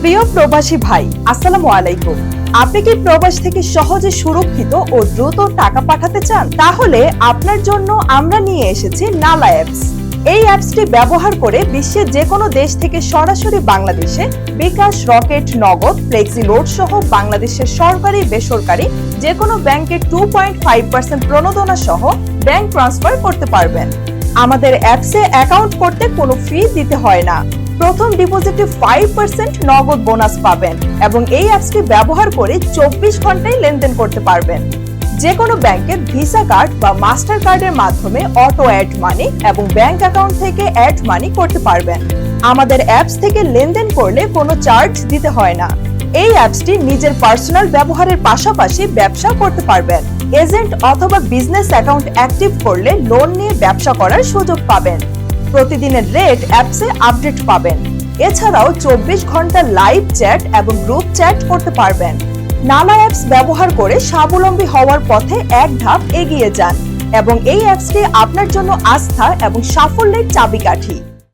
প্রিয় প্রবাসী ভাই, আসসালামু আলাইকুম। আপনি কি প্রবাস থেকে সহজে সুরক্ষিত ও দ্রুত টাকা পাঠাতে চান? তাহলে আপনার জন্য আমরা নিয়ে এসেছি নালা অ্যাপস। এই অ্যাপসটি ব্যবহার করে বিশ্বের যে কোনো দেশ থেকে সরাসরি বাংলাদেশে বিকাশ, রকেট, নগদ, ফ্লেক্সি লোড সহ বাংলাদেশের সরকারি বেসরকারি যে কোনো ব্যাংকে 2.5% প্রণোদনা সহ ব্যাংক ট্রান্সফার করতে পারবেন। আমাদের অ্যাপসে অ্যাকাউন্ট করতে কোনো ফি দিতে হয় না। প্রথম ডিপোজিটে 5% নগদ বোনাস পাবেন এবং এই অ্যাপসটি ব্যবহার করে 24 ঘন্টায় লেনদেন করতে পারবেন। যে কোনো ব্যাংকের ভিসা কার্ড বা মাস্টার কার্ডের মাধ্যমে অটো অ্যাড মানি এবং ব্যাংক অ্যাকাউন্ট থেকে অ্যাড মানি করতে পারবেন। আমাদের অ্যাপস থেকে লেনদেন করলে কোনো চার্জ দিতে হয় না। এই অ্যাপসটি নিজের পার্সোনাল ব্যবহারের পাশাপাশি ব্যবসা করতে পারবেন। এজেন্ট অথবা বিজনেস অ্যাকাউন্ট অ্যাক্টিভ করলে লোন নিয়ে ব্যবসা করার সুযোগ পাবেন। প্রতিদিনের রেট অ্যাপসে আপডেট পাবেন। এছাড়াও 24 ঘন্টা লাইভ চ্যাট এবং গ্রুপ চ্যাট করতে পারবেন। নালা অ্যাপস ব্যবহার করে স্বাবলম্বী হওয়ার পথে এক ধাপ এগিয়ে যান এবং এই অ্যাপসটি আপনার জন্য আস্থা এবং সাফল্যের চাবিকাঠি।